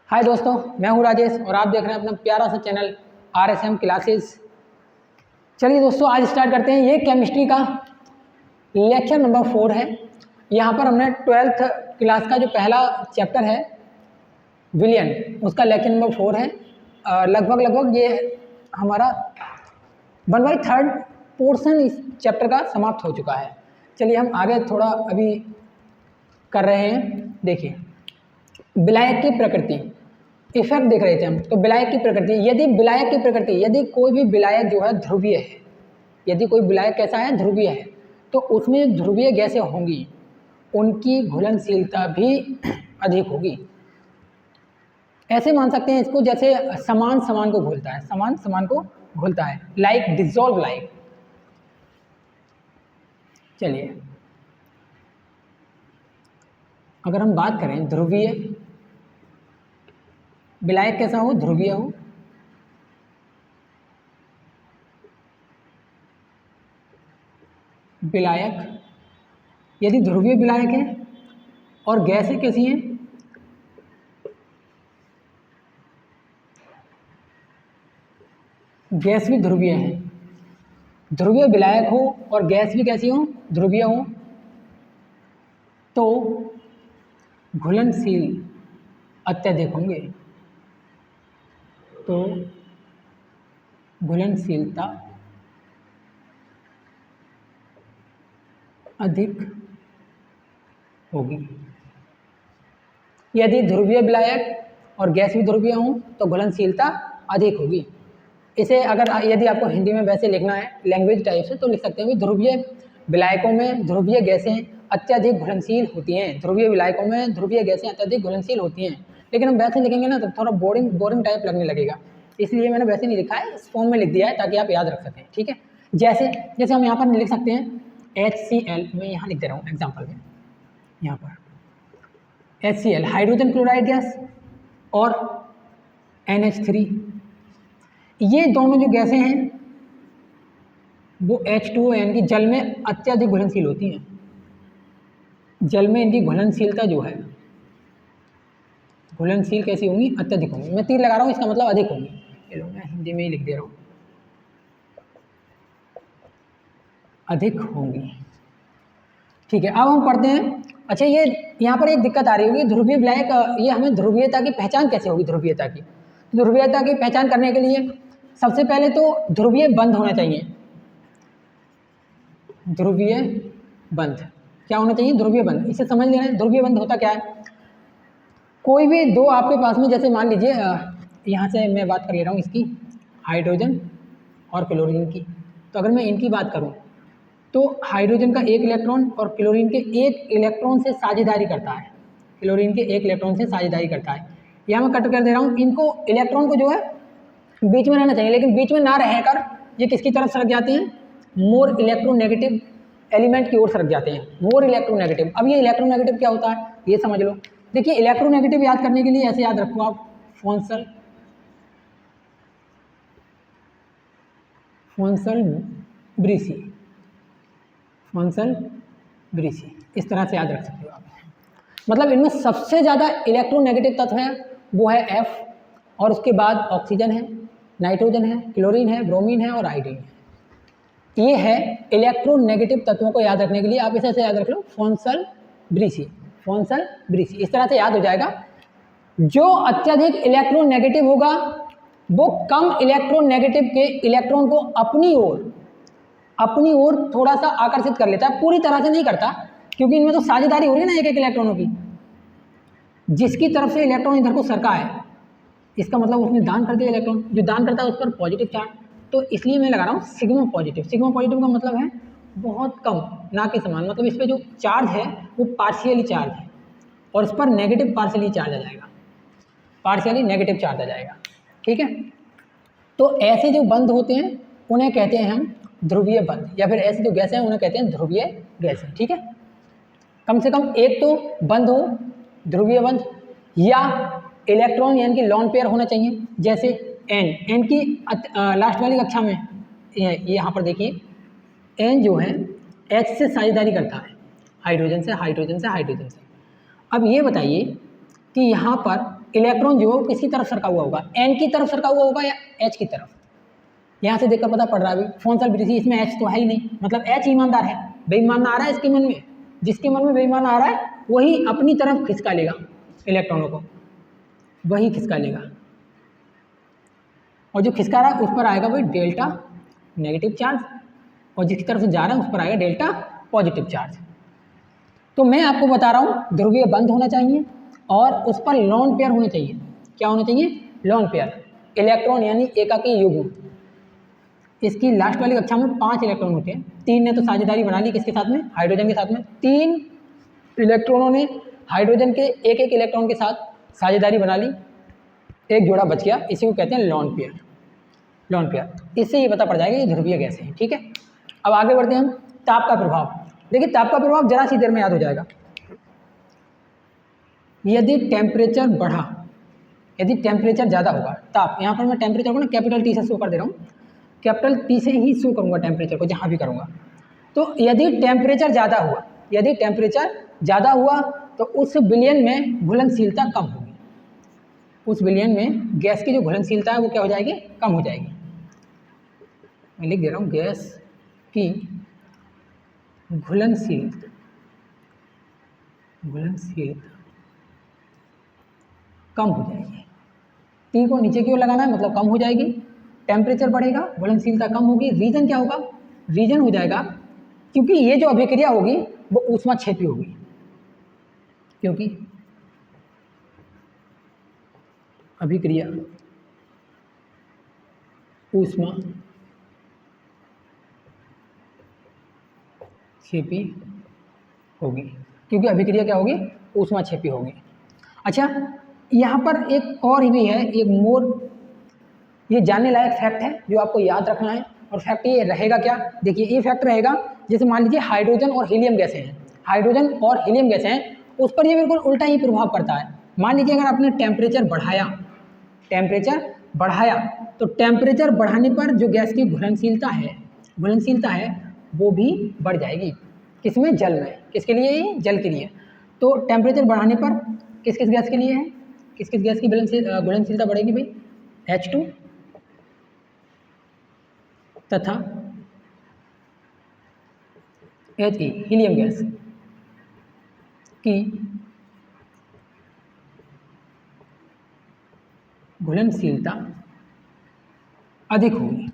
हाय दोस्तों, मैं हूं राजेश और आप देख रहे हैं अपना प्यारा सा चैनल RSM क्लासेस। चलिए दोस्तों, आज स्टार्ट करते हैं। ये केमिस्ट्री का लेक्चर नंबर 4 है। यहाँ पर हमने 12th क्लास का जो पहला चैप्टर है विलियन, उसका लेक्चर नंबर 4 है। लगभग ये हमारा 1/3 पोर्शन इस चैप्टर का समाप्त हो चुका है। चलिए हम आगे थोड़ा अभी कर रहे हैं। देखिए, विलायक की प्रकृति, इफेक्ट देख रहे थे हम। तो विलायक की प्रकृति, यदि कोई भी विलायक जो है ध्रुवीय है, यदि कोई विलायक कैसा है, ध्रुवीय है, तो उसमें ध्रुवीय गैसें होंगी, उनकी घुलनशीलता भी अधिक होगी। ऐसे मान सकते हैं इसको, जैसे समान समान को घुलता है, समान समान को घुलता है, लाइक डिसॉल्व लाइक। चलिए, अगर हम बात करें ध्रुवीय विलायक कैसा हो, ध्रुवीय हो, विलायक यदि ध्रुवीय विलायक है और गैसें कैसी हैं, गैस भी ध्रुवीय है। ध्रुवीय विलायक हो और गैस भी कैसी हो, ध्रुवीय हो, तो घुलनशील अत्यधिक होंगे, तो घुलनशीलता अधिक होगी। यदि ध्रुवीय विलायक और गैस भी ध्रुवीय हों तो घुलनशीलता अधिक होगी। इसे अगर यदि आपको हिंदी में वैसे लिखना है लैंग्वेज टाइप से, तो लिख सकते हैं कि ध्रुवीय विलायकों में ध्रुवीय गैसें अत्यधिक घुलनशील होती हैं। ध्रुवीय विलायकों में ध्रुवीय गैसें अत्यधिक घुलनशील होती हैं। लेकिन हम वैसे लिखेंगे ना तो थोड़ा बोरिंग टाइप लगने लगेगा, इसलिए मैंने वैसे नहीं लिखा है, इस फॉर्म में लिख दिया है ताकि आप याद रख सकें। ठीक है, जैसे हम यहाँ पर लिख सकते हैं HCl, मैं यहाँ लिख दे रहा हूँ एग्जाम्पल में, यहाँ पर HCl हाइड्रोजन क्लोराइड गैस और NH3, ये दोनों जो गैसें हैं वो H2O यानी कि जल में अत्यधिक घुलनशील होती हैं। जल में इनकी घुलनशीलता जो है, घुलनशील कैसी होंगी, अत्यधिक होंगी। मैं तीर लगा रहा हूँ, इसका मतलब अधिक होंगी। ये लो, मैं हिंदी में ही लिख दे रहा हूँ, अधिक होंगी। ठीक है, अब हम पढ़ते हैं। अच्छा, ये यहाँ पर एक दिक्कत आ रही होगी, ध्रुवीय विलायक, ये हमें ध्रुवीयता की पहचान कैसे होगी, ध्रुवीयता की पहचान करने के लिए सबसे पहले तो ध्रुवीय बंध होना चाहिए। ध्रुवीय बंध क्या होना चाहिए, ध्रुवीय बंध, इसे समझ लेना है। ध्रुवीय बंध होता क्या है, कोई भी दो आपके पास में, जैसे मान लीजिए यहाँ से मैं बात कर ले रहा हूँ इसकी, हाइड्रोजन और क्लोरीन की। तो अगर मैं इनकी बात करूँ तो हाइड्रोजन का एक इलेक्ट्रॉन और क्लोरीन के एक इलेक्ट्रॉन से साझेदारी करता है, क्लोरीन के एक इलेक्ट्रॉन से साझेदारी करता है। यहाँ मैं कट कर दे रहा हूँ, इनको इलेक्ट्रॉन को जो है बीच में रहना चाहिए, लेकिन बीच में ना रहकर ये किसकी तरफ सरक जाते हैं, मोर इलेक्ट्रोनेगेटिव एलिमेंट की ओर सरक जाते हैं, मोर इलेक्ट्रोनेगेटिव। अब ये इलेक्ट्रोनेगेटिव क्या होता है ये समझ लो। देखिए, इलेक्ट्रोनेगेटिव याद करने के लिए ऐसे याद रखो आप, फोन्सल ब्रीसी, इस तरह से याद रख सकते हो आप। मतलब इनमें सबसे ज़्यादा इलेक्ट्रोनेगेटिव तत्व है वो है F, और उसके बाद ऑक्सीजन है, नाइट्रोजन है, क्लोरीन है, ब्रोमीन है और आयोडीन है। ये है इलेक्ट्रोनेगेटिव तत्वों को याद रखने के लिए आप इसे ऐसे याद रख लो, फोन्सल ब्रीसी, इस तरह से याद हो जाएगा। जो अत्यधिक इलेक्ट्रोनेगेटिव होगा वो कम इलेक्ट्रोनेगेटिव के इलेक्ट्रॉन को अपनी ओर थोड़ा सा आकर्षित कर लेता है, पूरी तरह से नहीं करता, क्योंकि इनमें तो साझेदारी हो रही है ना एक एक इलेक्ट्रॉनों की। जिसकी तरफ से इलेक्ट्रॉन इधर को सरका है, इसका मतलब उसने दान कर दिया इलेक्ट्रॉन, जो दान करता है उस पर पॉजिटिव चार्ज, तो इसलिए मैं लगा रहा हूँ सिग्मा पॉजिटिव। सिग्मा पॉजिटिव का मतलब है बहुत कम, ना के समान, मतलब इस पर जो चार्ज है वो पार्शियली चार्ज है और इस पर नेगेटिव पार्शियली चार्ज आ जाएगा, पार्शियली नेगेटिव चार्ज आ जाएगा। ठीक है, तो ऐसे जो बंध होते हैं उन्हें कहते हैं हम ध्रुवीय बंध, या फिर ऐसे जो गैसें हैं उन्हें कहते हैं ध्रुवीय गैसें। ठीक है, कम से कम एक तो बंध हो, ध्रुवीय बंध, या इलेक्ट्रॉन यानी कि लॉन पेयर होना चाहिए। जैसे एन की लास्ट वाली कक्षा में ये यहाँ पर देखिए, एन जो है H से साझेदारी करता है, हाइड्रोजन से। अब ये बताइए कि यहाँ पर इलेक्ट्रॉन जो है वो किसकी तरफ सरका हुआ होगा, एन की तरफ सरका हुआ होगा या एच की तरफ। यहाँ से देखकर पता पड़ रहा है भाई कौन सा विधि, इसमें एच तो है ही नहीं, मतलब एच ईमानदार है, बेईमान आ रहा है इसके मन में, जिसके मन में बेईमान आ रहा है वही अपनी तरफ खिसका लेगा इलेक्ट्रॉनों को, वही खिसका लेगा, और जो खिसका रहा है उस पर आएगा भाई डेल्टा नेगेटिव चार्ज, और जिसकी तरफ से जा रहा है उस पर आएगा डेल्टा पॉजिटिव चार्ज। तो मैं आपको बता रहा हूँ ध्रुवीय बंद होना चाहिए और उस पर लोन पेयर होना चाहिए। क्या होना चाहिए? लोन पेयर, इलेक्ट्रॉन यानी एकाकी युग्म। इसकी लास्ट वाली कक्षा में 5 इलेक्ट्रॉन होते हैं, 3 ने तो साझेदारी बना ली किसके साथ में, हाइड्रोजन के साथ में। 3 इलेक्ट्रॉनों ने हाइड्रोजन के एक एक इलेक्ट्रॉन के साथ साझेदारी बना ली, एक जोड़ा बच गया, इसी को कहते हैं लोन पेयर। लोन पेयर, इससे ये पता पड़ जाएगा ये ध्रुवीय गैसें हैं। ठीक है, अब आगे बढ़ते हैं हम। ताप का प्रभाव, देखिए ताप का प्रभाव जरा सी देर में याद हो जाएगा। यदि टेम्परेचर बढ़ा, यदि टेम्परेचर ज़्यादा होगा, ताप, यहाँ पर मैं टेम्परेचर को ना कैपिटल टी से शो कर दे रहा हूँ, कैपिटल टी से ही शो करूँगा टेम्परेचर को जहाँ भी करूँगा। तो यदि टेम्परेचर ज़्यादा हुआ, यदि टेम्परेचर ज़्यादा हुआ तो उस विलयन में घुलनशीलता कम होगी, उस विलयन में गैस की जो घुलनशीलता है वो क्या हो जाएगी, कम हो जाएगी। मैं लिख दे रहा हूँ गैस की घुलनशीलता, घुलनशीलता कम हो जाएगी। टी को नीचे की ओर लगाना है, मतलब कम हो जाएगी। टेम्परेचर बढ़ेगा, घुलनशीलता कम होगी। रीजन क्या होगा? रीजन हो जाएगा, क्योंकि ये जो अभिक्रिया होगी वो ऊष्माक्षेपी होगी, क्योंकि अभिक्रिया ऊष्माक्षेपी होगी, क्योंकि अभिक्रिया क्या होगी, ऊष्माक्षेपी होगी। अच्छा, यहाँ पर एक और भी है, एक मोर, ये जानने लायक फैक्ट है जो आपको याद रखना है। और फैक्ट ये रहेगा क्या, देखिए ये फैक्ट रहेगा, जैसे मान लीजिए हाइड्रोजन और हीलियम गैसें हैं, हाइड्रोजन और हीलियम गैसें हैं, उस पर ये बिल्कुल उल्टा ही प्रभाव पड़ता है। मान लीजिए अगर आपने टेम्परेचर बढ़ाया, टेम्परेचर बढ़ाया, तो टेम्परेचर बढ़ाने पर जो गैस की घुलनशीलता है, घुलनशीलता है वो भी बढ़ जाएगी। किसमें? जल में। किसके लिए? जल के लिए। तो टेम्परेचर बढ़ाने पर किस किस गैस के लिए है, किस किस गैस की घुलनशीलता बढ़ेगी भाई? H2 तथा He, हीलियम गैस की घुलनशीलता अधिक होगी।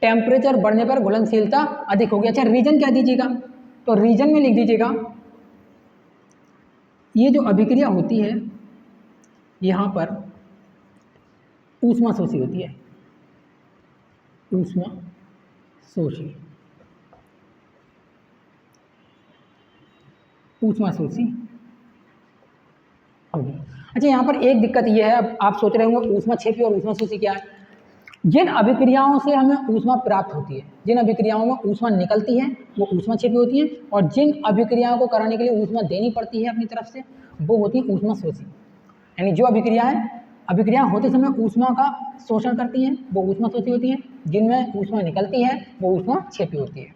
टेम्परेचर बढ़ने पर घुलनशीलता अधिक होगी। अच्छा, रीजन क्या दीजिएगा? तो रीजन में लिख दीजिएगा, ये जो अभिक्रिया होती है यहाँ पर ऊष्माशोषी होती है, ऊष्माशोषी, ऊष्माशोषी होगी। अच्छा, यहाँ पर एक दिक्कत ये है, अब आप सोच रहे होंगे ऊष्माक्षेपी और ऊष्माशोषी क्या है। जिन अभिक्रियाओं से हमें ऊष्मा प्राप्त होती है, जिन अभिक्रियाओं में ऊष्मा निकलती है वो ऊष्माक्षेपी होती है, और जिन अभिक्रियाओं को कराने के लिए ऊष्मा देनी पड़ती है अपनी तरफ से वो होती है ऊष्माशोषी। यानी जो अभिक्रियाएं होते समय ऊष्मा का शोषण करती हैं वो ऊष्माशोषी होती हैं, जिनमें ऊष्मा निकलती है वो ऊष्माक्षेपी होती है।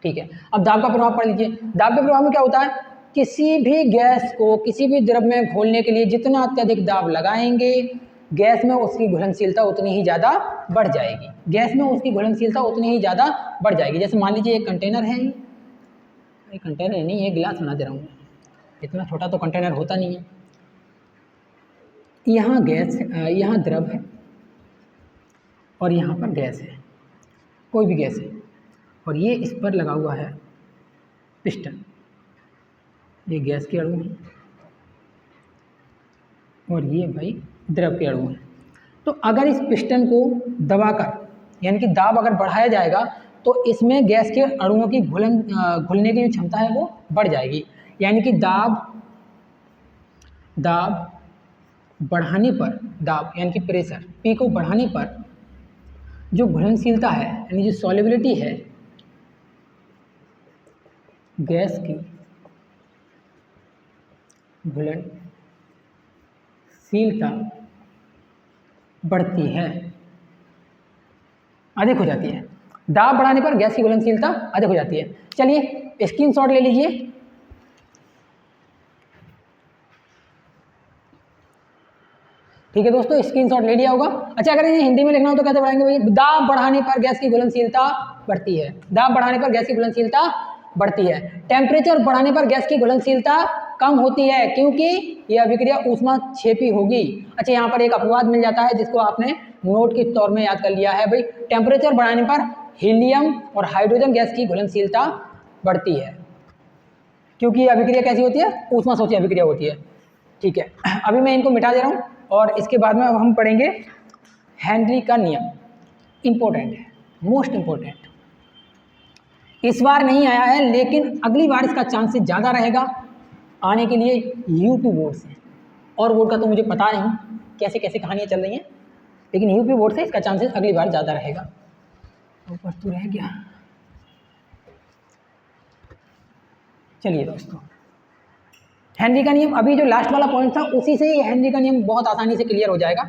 ठीक है, अब दाब का प्रभाव पढ़ लीजिए। दाब के प्रभाव में क्या होता है, किसी भी गैस को किसी भी द्रव में घोलने के लिए जितना अत्यधिक दाब लगाएंगे गैस में उसकी घुलनशीलता उतनी ही ज़्यादा बढ़ जाएगी, गैस में उसकी घुलनशीलता उतनी ही ज़्यादा बढ़ जाएगी। जैसे मान लीजिए एक कंटेनर है, ये कंटेनर नहीं, ये गिलास बना दे रहा हूँ, इतना छोटा तो कंटेनर होता नहीं है। यहाँ गैस, यहाँ द्रव है और यहाँ पर गैस है, कोई भी गैस है, और ये इस पर लगा हुआ है पिस्टन, ये गैस के अणु हैं और ये भाई द्रव के अणु हैं। तो अगर इस पिस्टन को दबाकर, यानी कि दाब अगर बढ़ाया जाएगा तो इसमें गैस के अणुओं की घुलने की जो क्षमता है वो बढ़ जाएगी। यानी कि दाब बढ़ाने पर, दाब यानी कि प्रेशर P को बढ़ाने पर जो घुलनशीलता है, यानी जो सॉल्युबिलिटी है गैस की घुलनशीलता बढ़ती है, अधिक हो जाती है। दाब बढ़ाने पर गैस की घुलनशीलता अधिक हो जाती है। चलिए स्क्रीनशॉट ले लीजिए। ठीक है दोस्तों, स्क्रीनशॉट ले लिया होगा। अच्छा, अगर इन्हें हिंदी में लिखना हो तो कैसे बढ़ाएंगे भाई? दाब बढ़ाने पर गैस की घुलनशीलता बढ़ती है। दाब बढ़ाने पर गैस की घुलनशीलता बढ़ती है। टेम्परेचर बढ़ाने पर गैस की घुलनशीलता कम होती है, क्योंकि यह अभिक्रिया ऊष्माक्षेपी होगी। अच्छा, यहाँ पर एक अपवाद मिल जाता है जिसको आपने नोट के तौर में याद कर लिया है भाई। टेम्परेचर बढ़ाने पर हीलियम और हाइड्रोजन गैस की घुलनशीलता बढ़ती है, क्योंकि यह अभिक्रिया कैसी होती है? ऊष्माशोषी अभिक्रिया होती है। ठीक है, अभी मैं इनको मिटा दे रहा हूँ और इसके बाद में अब हम पढ़ेंगे हेनरी का नियम। इंपॉर्टेंट है, मोस्ट इंपॉर्टेंट। इस बार नहीं आया है, लेकिन अगली बार इसका चांसेस ज़्यादा रहेगा आने के लिए यूपी बोर्ड से। और बोर्ड का तो मुझे पता नहीं कैसे कैसे कहानियाँ चल रही हैं, लेकिन यूपी बोर्ड से इसका चांसेस अगली बार ज़्यादा रहेगा। ऊपर तो रह गया। चलिए दोस्तों, हेनरी का नियम, अभी जो लास्ट वाला पॉइंट था उसी से हेनरी का नियम बहुत आसानी से क्लियर हो जाएगा।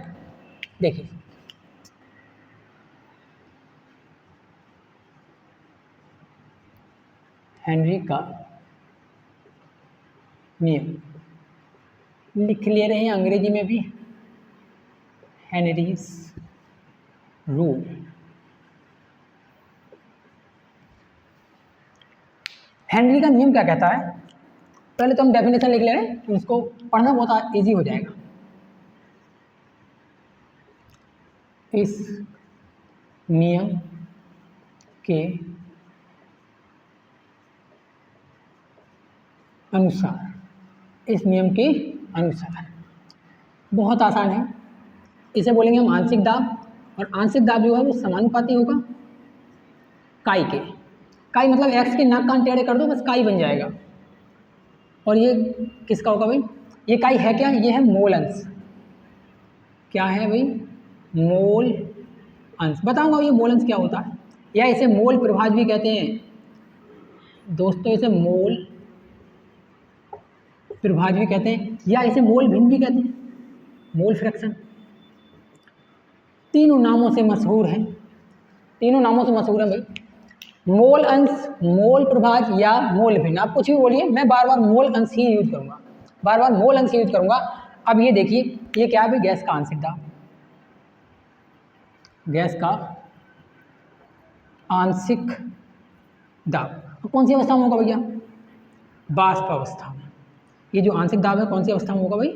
देखिए, हेनरी का नियम लिख ले रहे हैं अंग्रेजी में भी, हेनरीज रूल। हेनरी का नियम क्या कहता है? पहले तो हम डेफिनेशन लिख ले रहे हैं, तो इसको पढ़ना बहुत इजी हो जाएगा। इस नियम के अनुसार, इस नियम के अनुसार, बहुत आसान है। इसे बोलेंगे हम आंशिक दाब, और आंशिक दाब जो है वो समानुपाती होगा काई के। काई मतलब एक्स के नाक कान टेढ़े कर दो, बस काई बन जाएगा। और ये किसका होगा भाई? ये काई है क्या? ये है मोल अंश। क्या है भाई? मोल अंश। बताऊंगा ये मोल अंश क्या होता है, या इसे मोल प्रभाज भी कहते हैं दोस्तों, इसे मोल प्रभाज भी कहते हैं, या इसे मोल भिन्न भी कहते हैं, मोल फ्रैक्शन। तीनों नामों से मशहूर है, तीनों नामों से मशहूर है भाई। मोल अंश, मोल प्रभाज या मोल भिन्न, आप कुछ भी बोलिए, मैं बार बार मोल अंश ही यूज करूंगा, बार बार मोल अंश यूज करूंगा। अब ये देखिए, ये क्या है भाई? गैस का आंशिक दाब। गैस का आंशिक दाब कौन सी अवस्था में होगा भैया? वाष्प अवस्था में। ये जो आंशिक दाब है कौन सी अवस्था में होगा भाई?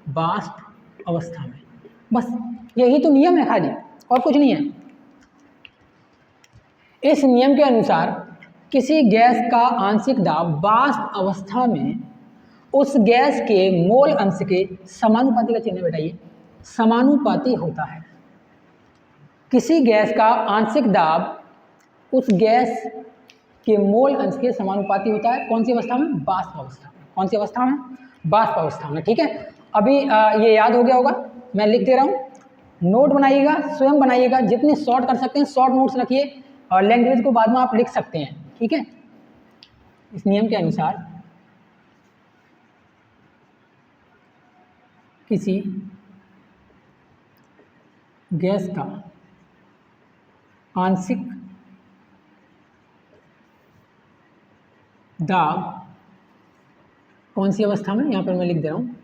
वाष्प अवस्था में। बस यही तो नियम है खाली, और कुछ नहीं है। इस नियम के अनुसार किसी गैस का आंशिक दाब वाष्प अवस्था में उस गैस के मोल अंश के समानुपाती, का चिन्ह बैठाइए, समानुपाती होता है। किसी गैस का आंशिक दाब उस गैस के मोल अंश के समानुपाती होता है। कौन सी अवस्था में? वाष्प अवस्था में। कौन सी अवस्था में? वाष्प अवस्था में। ठीक है, अभी ये याद हो गया होगा, मैं लिख दे रहा हूँ, नोट बनाइएगा, स्वयं बनाइएगा, जितने शॉर्ट कर सकते हैं शॉर्ट नोट्स रखिए, और लैंग्वेज को बाद में आप लिख सकते हैं। ठीक है, इस नियम के अनुसार किसी गैस का आंशिक दाब कौन सी अवस्था में? यहाँ पर मैं लिख दे रहा हूँ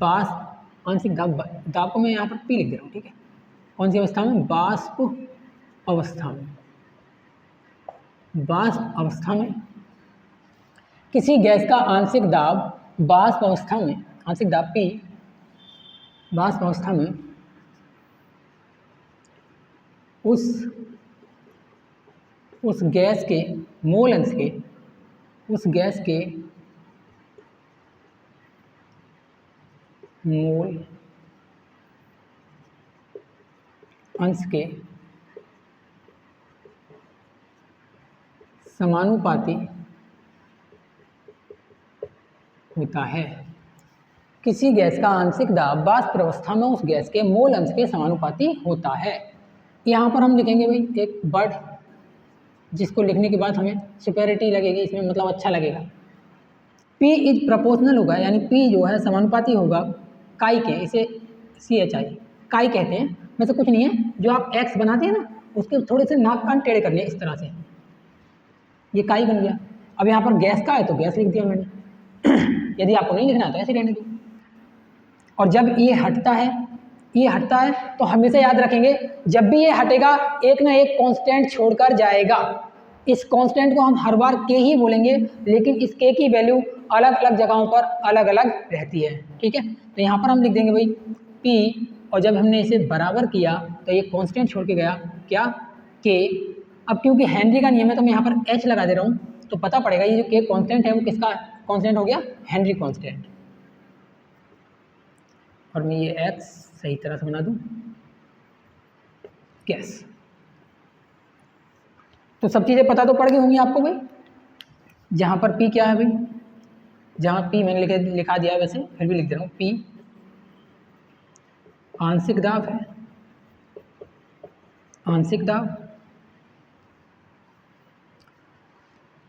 वाष्प आंशिक दाब, दाब को मैं यहाँ पर पी लिख दे रहा हूँ। ठीक है, कौन सी अवस्था में? वाष्प अवस्था में। वाष्प अवस्था में किसी गैस का आंशिक दाब वाष्प अवस्था में, आंशिक दाब पी वाष्प अवस्था में उस गैस के मोल अंश के, उस गैस के मोल अंश के समानुपाती होता है। किसी गैस का आंशिक दाब वाष्प अवस्था में उस गैस के मोल अंश के समानुपाती होता है। यहाँ पर हम लिखेंगे भाई एक वर्ड, जिसको लिखने के बाद हमें सुपेरिटी लगेगी, इसमें मतलब अच्छा लगेगा। P इज प्रोपोर्शनल होगा, यानी P जो है समानुपाती होगा काई के, इसे CHI काई कहते हैं। वैसे कुछ नहीं है, जो आप X बनाते हैं ना, उसके थोड़े से नाक कान टेढ़े करने, इस तरह से, ये काई बन गया। अब यहाँ पर गैस का है तो गैस लिख दिया मैंने। यदि आपको नहीं लिखना है तो ऐसे रहने दो। और जब ये हटता है ये हटता है, तो हमेशा याद रखेंगे जब भी ये हटेगा एक ना एक कांस्टेंट छोड़कर जाएगा। इस कांस्टेंट को हम हर बार के ही बोलेंगे, लेकिन इस के की वैल्यू अलग अलग जगहों पर अलग अलग रहती है। ठीक है, तो यहाँ पर हम लिख देंगे भाई P, और जब हमने इसे बराबर किया तो ये कांस्टेंट छोड़ के गया क्या, के। अब क्योंकि हेनरी का नियम है तो मैं यहाँ पर H लगा दे रहा हूँ, तो पता पड़ेगा ये जो के कांस्टेंट है वो किसका कांस्टेंट हो गया, हेनरी कांस्टेंट। और मैं ये X सही तरह से बना दूँ, गैस। तो सब चीज़ें पता तो पड़ गई होंगी आपको भाई। जहाँ पर P क्या है भाई, जहाँ P मैंने लिखा दिया है, वैसे फिर भी लिख दे रहा हूँ, P आंशिक दाब है, आंशिक दाब।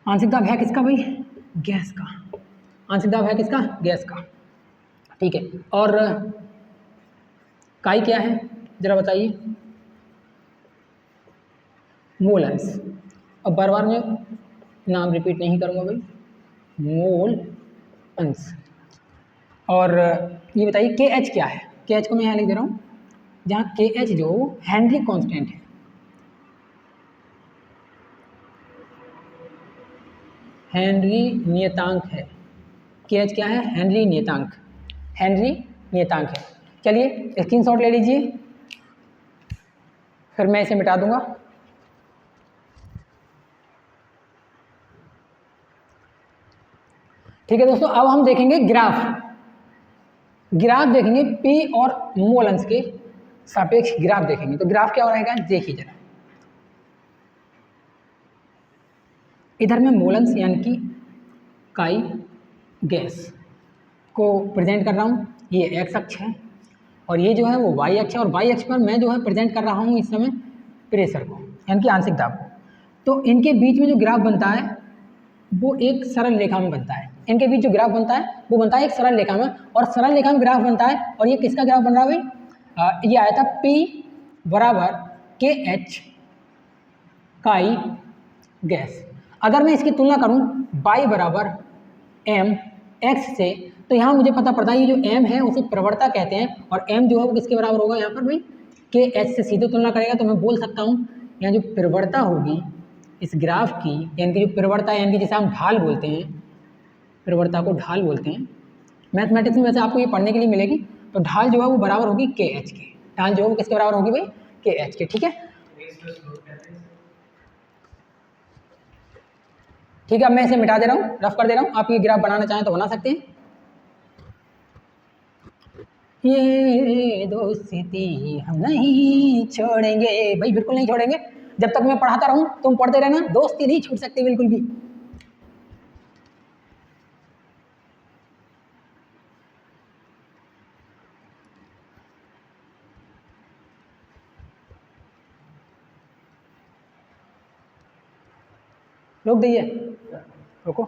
आंशिक दाब है किसका भाई, गैस का। आंशिक दाब है किसका, गैस का। ठीक है, और काई क्या है जरा बताइए, मोल अंश। अब बार बार मैं नाम रिपीट नहीं करूँगा भाई, मोल अंश। और ये बताइए के एच क्या है, के एच को मैं यहाँ लिख दे रहा हूँ, जहाँ के एच जो हेनरी कांस्टेंट है, हेनरी नियतांक है। के एच क्या है, हेनरी नियतांक, हेनरी नियतांक है। चलिए स्क्रीनशॉट ले लीजिए, फिर मैं इसे मिटा दूंगा। ठीक है दोस्तों, अब हम देखेंगे ग्राफ। ग्राफ देखेंगे पी और मोल अंश के सापेक्ष ग्राफ देखेंगे। तो ग्राफ क्या रहेगा, देखिए जरा। इधर मैं मोल अंश यानी कि काई गैस को प्रेजेंट कर रहा हूँ, ये एक्स अक्ष है, और ये जो है वो वाई अक्ष है, और वाई अक्ष पर मैं जो है प्रेजेंट कर रहा हूँ इस समय प्रेशर को यानी कि आंशिक दाब को। तो इनके बीच में जो ग्राफ बनता है वो एक सरल रेखा में बनता है। इनके बीच जो ग्राफ बनता है वो बनता है एक सरल रेखा में, और सरल रेखा में ग्राफ बनता है। और ये किसका ग्राफ बन रहा है भाई, ये आया था P बराबर के एच काई गैस। अगर मैं इसकी तुलना करूं y बराबर m x से, तो यहाँ मुझे पता पड़ता है ये जो m है उसे प्रवणता कहते हैं, और m जो है वो किसके बराबर होगा, यहाँ पर भाई के h से सीधे तुलना करेगा। तो मैं बोल सकता हूँ यहाँ जो प्रवणता होगी इस ग्राफ की, यानी कि जो प्रवणता यानी कि जिसे हम ढाल बोलते हैं, प्रवणता को ढाल बोलते हैं। मैथमेटिक्स में वैसे आपको ये पढ़ने के लिए मिलेगी। तो ढाल जो है वो बराबर होगी के एच के, ढाल जो है वो किसके बराबर होगी भाई, के एच के। ठीक है, ठीक है, अब मैं इसे मिटा दे रहा हूँ, रफ कर दे रहा हूँ। आप ये ग्राफ बनाना चाहें तो बना सकते हैं। ये दोस्ती हम नहीं छोड़ेंगे भाई, बिल्कुल नहीं छोड़ेंगे। जब तक मैं पढ़ाता रहूँ तुम पढ़ते रहना, दोस्ती नहीं छूट सकती बिल्कुल भी। रोक दीजिए, रुको।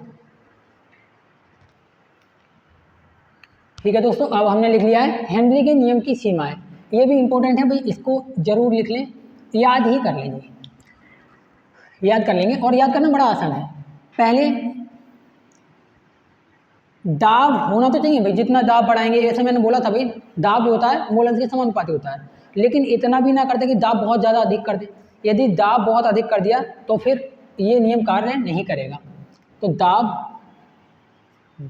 ठीक है दोस्तों, अब हमने लिख लिया है हेनरी के नियम की सीमाएं। ये भी इंपॉर्टेंट है भाई, इसको जरूर लिख लें, याद ही कर लेंगे, याद कर लेंगे। और याद करना बड़ा आसान है। पहले दाब होना तो चाहिए भाई, जितना दाब बढ़ाएंगे, ऐसे मैंने बोला था भाई दाब जो होता है मोल अंश के समानुपाती होता है, लेकिन इतना भी ना करते कि दाब बहुत ज़्यादा अधिक कर दे। यदि दाब बहुत अधिक कर दिया तो फिर ये नियम कार्य नहीं करेगा। तो दाब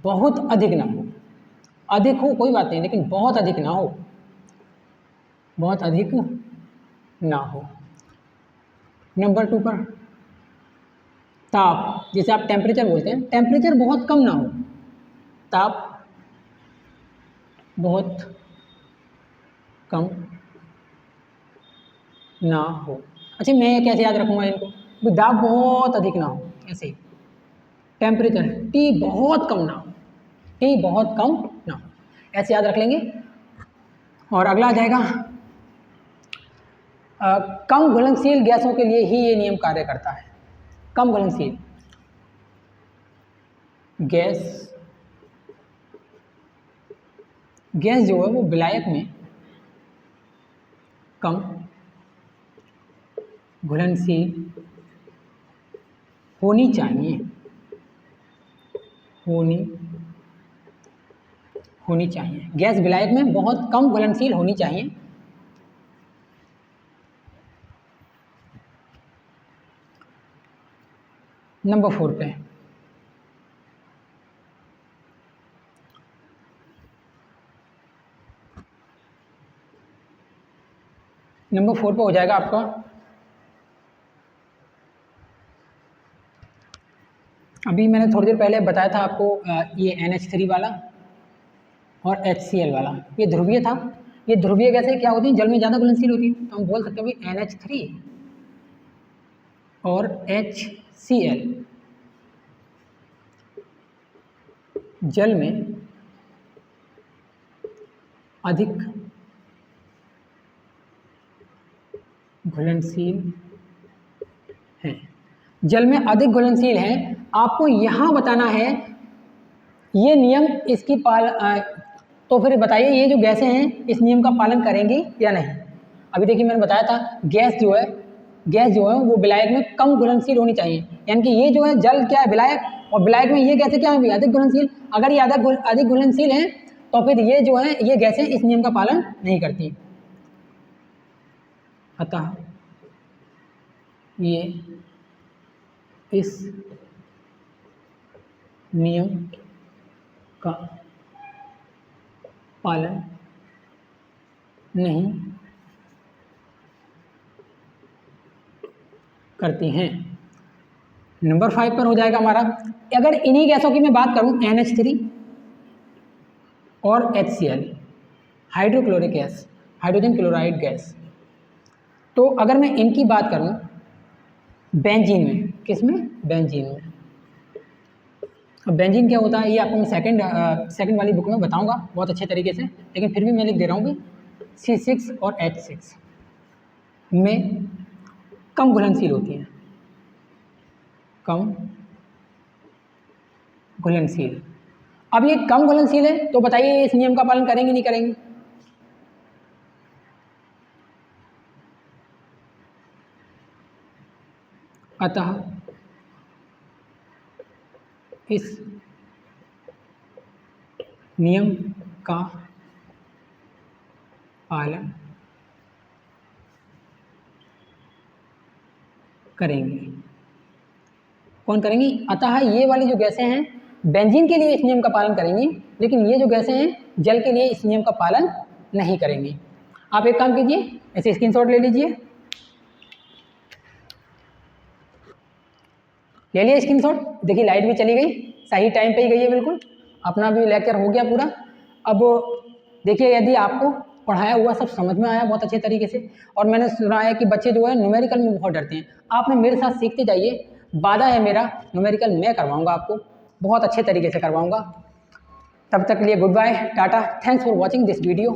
बहुत अधिक ना हो, अधिक हो कोई बात नहीं, लेकिन बहुत अधिक ना हो, बहुत अधिक ना हो। नंबर 2 पर ताप, जिसे आप टेम्परेचर बोलते हैं, टेम्परेचर बहुत कम ना हो, ताप बहुत कम ना हो। अच्छा, मैं कैसे याद रखूँगा इनको, दाब बहुत अधिक ना हो, ऐसे ही। टेम्परेचर T बहुत कम ना हो, T बहुत कम ना हो, ऐसे याद रख लेंगे। और अगला आ जाएगा कम घुलनशील गैसों के लिए ही ये नियम कार्य करता है। कम घुलनशील गैस, गैस जो है वो विलायक में कम घुलनशील होनी चाहिए, होनी चाहिए। गैस विलायक में बहुत कम घुलनशील होनी चाहिए, नंबर 4 पे। नंबर 4 पे हो जाएगा आपका अभी मैंने थोड़ी देर पहले बताया था आपको ये NH3 वाला और HCl वाला, ये ध्रुवीय था। ये ध्रुवीय गैसें क्या होती हैं, जल में ज़्यादा घुलनशील होती हैं, तो हम बोल सकते हैं भाई NH3 और HCl जल में अधिक घुलनशील हैं। जल में अधिक घुलनशील हैं। आपको यहाँ बताना है ये नियम इसकी तो फिर बताइए ये जो गैसें हैं इस नियम का पालन करेंगी या नहीं। अभी देखिए मैंने बताया था गैस जो है वो विलायक में कम घुलनशील होनी चाहिए, यानी कि ये जो है जल क्या है विलायक, और विलायक में ये गैसें क्या होंगी अधिक घुलनशील। अगर ये अधिक घुलनशील हैं तो फिर ये जो है ये गैसें इस नियम का पालन नहीं करती। अतः ये इस नियम का पालन नहीं करती हैं। नंबर 5 पर हो जाएगा हमारा, अगर इन्हीं गैसों की मैं बात करूं NH3 और HCl hydrochloric gas, hydrogen chloride gas, तो अगर मैं इनकी बात करूं बेंजीन में, किसमें, बेंजीन में। अब बेंजीन क्या होता है ये आपको मैं सेकंड वाली बुक में बताऊंगा बहुत अच्छे तरीके से, लेकिन फिर भी मैं लिख दे रहा हूँ भी C6 और H6 में कम घुलनशील होती हैं, कम घुलनशील। अब ये कम घुलनशील है तो बताइए इस नियम का पालन करेंगे नहीं करेंगे। अतः इस नियम का पालन करेंगे। कौन करेंगी, अतः ये वाली जो गैसें हैं बेंजीन के लिए इस नियम का पालन करेंगी, लेकिन ये जो गैसें हैं जल के लिए इस नियम का पालन नहीं करेंगी। आप एक काम कीजिए, ऐसे स्क्रीनशॉट ले लीजिए, ले लिया स्क्रीनशॉट। देखिए लाइट भी चली गई, सही टाइम पे ही गई है बिल्कुल, अपना भी लेक्चर हो गया पूरा। अब देखिए यदि आपको पढ़ाया हुआ सब समझ में आया बहुत अच्छे तरीके से, और मैंने सुना है कि बच्चे जो है न्यूमेरिकल में बहुत डरते हैं, आपने मेरे साथ सीखते जाइए, वादा है मेरा न्यूमेरिकल मैं करवाऊंगा आपको, बहुत अच्छे तरीके से करवाऊंगा। तब तक के लिए goodbye, tata, thanks for watching this video.